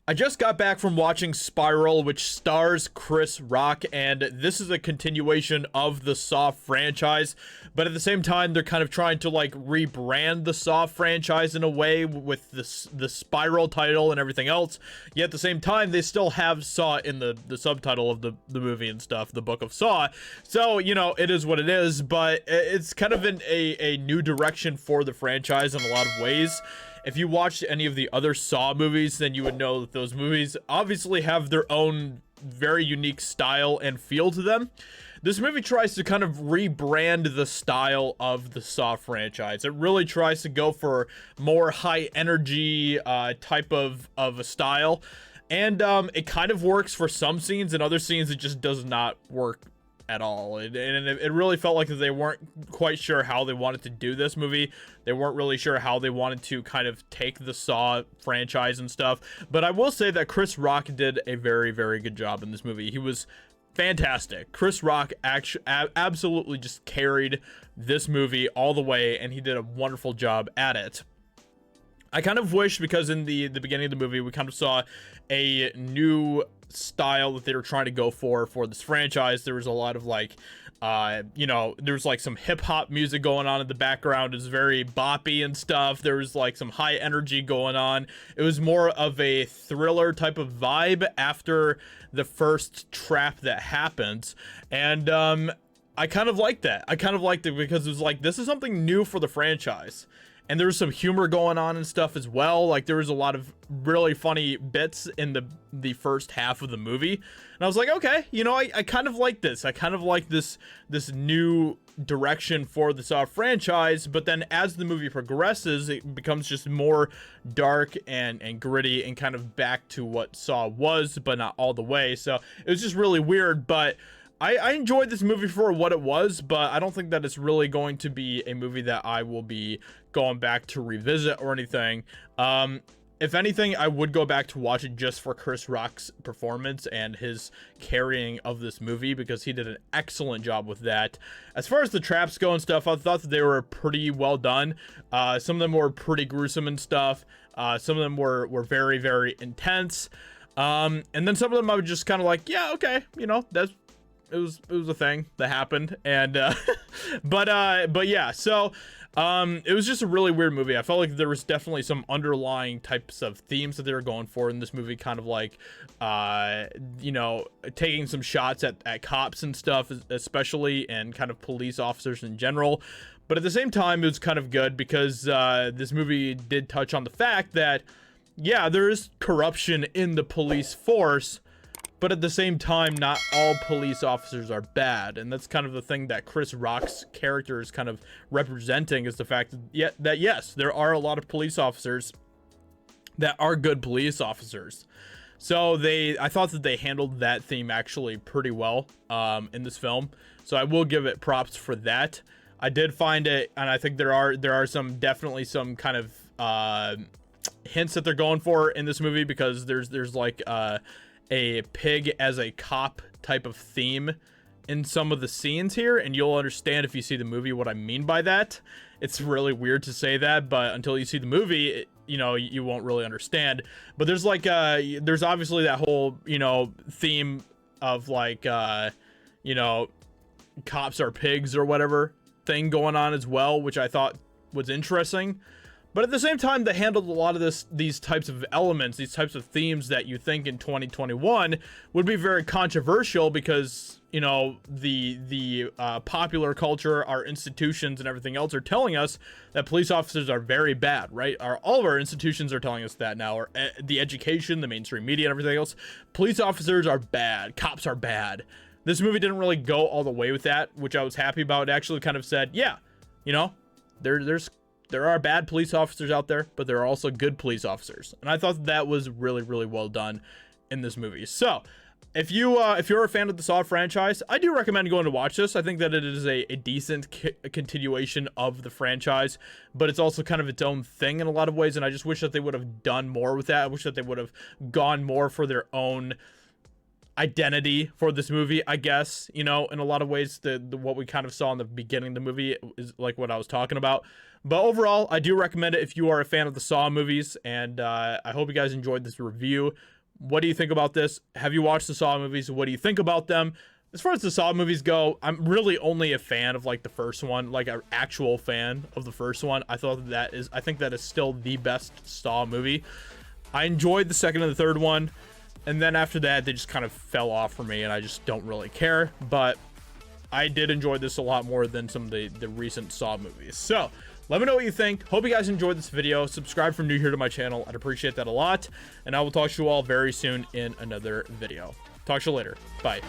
I just got back from watching Spiral, which stars Chris Rock, and this is a continuation of the Saw franchise, but at the same time, they're kind of trying to, like, rebrand the Saw franchise in a way with the Spiral title and everything else, yet at the same time, they still have Saw in the subtitle of the movie and stuff, the Book of Saw, so, you know, it is what it is, but it's kind of in a new direction for the franchise in a lot of ways. If you watched any of the other Saw movies, then you would know that those movies obviously have their own very unique style and feel to them. This movie tries to kind of rebrand the style of the Saw franchise. It really tries to go for more high energy type of a style. And it kind of works for some scenes, and other scenes it just does not work at all. And it really felt like they weren't quite sure how they wanted to do this movie. They weren't really sure how they wanted to kind of take the Saw franchise and stuff. But I will say that Chris Rock did a very, very good job in this movie. He was fantastic. Chris Rock actually absolutely just carried this movie all the way, and he did a wonderful job at it. I kind of wish, because in the beginning of the movie, we kind of saw a new style that they were trying to go for this franchise. There was a lot of, like, you know, there was like some hip-hop music going on in the background. It was very boppy and stuff. There was like some high energy going on. It was more of a thriller type of vibe after the first trap that happens, and I kind of liked that. I kind of liked it because it was like, this is something new for the franchise. And there was some humor going on and stuff as well. Like, there was a lot of really funny bits in the first half of the movie. And I was like, okay, you know, I kind of like this. I kind of like this new direction for the Saw franchise. But then as the movie progresses, it becomes just more dark and gritty and kind of back to what Saw was, but not all the way. So it was just really weird. But I enjoyed this movie for what it was, but I don't think that it's really going to be a movie that I will be going back to revisit or anything. If anything, I would go back to watch it just for Chris Rock's performance and his carrying of this movie, because he did an excellent job with that. As far as the traps go and stuff, I thought that they were pretty well done. Some of them were pretty gruesome and stuff. Some of them were very, very intense. And then some of them I was just kind of like, yeah, okay, you know, it was a thing that happened. And but yeah, so it was just a really weird movie. I felt like there was definitely some underlying types of themes that they were going for in this movie, kind of like you know, taking some shots at cops and stuff, especially, and kind of police officers in general. But at the same time, it was kind of good because this movie did touch on the fact that, yeah, there is corruption in the police force, but at the same time, not all police officers are bad. And that's kind of the thing that Chris Rock's character is kind of representing, is the fact that yes, there are a lot of police officers that are good police officers. So I thought that they handled that theme actually pretty well in this film. So I will give it props for that. I did find it, and I think there are definitely some kind of hints that they're going for in this movie, because there's like a pig as a cop type of theme in some of the scenes here, and you'll understand if you see the movie what I mean by that. It's really weird to say that, but until you see the movie, you know, you won't really understand. But there's like there's obviously that whole, you know, theme of like you know, cops are pigs or whatever thing going on as well, which I thought was interesting. But at the same time, they handled a lot of these types of elements, these types of themes that you think in 2021 would be very controversial, because, you know, the popular culture, our institutions and everything else are telling us that police officers are very bad, right? All of our institutions are telling us that now, or the education, the mainstream media and everything else. Police officers are bad. Cops are bad. This movie didn't really go all the way with that, which I was happy about. It actually kind of said, yeah, you know, there are bad police officers out there, but there are also good police officers. And I thought that was really, really well done in this movie. So if you're a fan of the Saw franchise, I do recommend going to watch this. I think that it is a decent continuation of the franchise, but it's also kind of its own thing in a lot of ways. And I just wish that they would have done more with that. I wish that they would have gone more for their own identity for this movie, I guess. You know, in a lot of ways, the what we kind of saw in the beginning of the movie is like what I was talking about. But overall, I do recommend it if you are a fan of the Saw movies, and I hope you guys enjoyed this review. What do you think about this? Have you watched the Saw movies? What do you think about them? As far as the Saw movies go, I'm really only a fan of like the first one, like an actual fan of the first one. I think that is still the best Saw movie. I enjoyed the second and the third one, and then after that, they just kind of fell off for me, and I just don't really care. But I did enjoy this a lot more than some of the recent Saw movies. So let me know what you think. Hope you guys enjoyed this video. Subscribe if you're new here to my channel. I'd appreciate that a lot. And I will talk to you all very soon in another video. Talk to you later. Bye.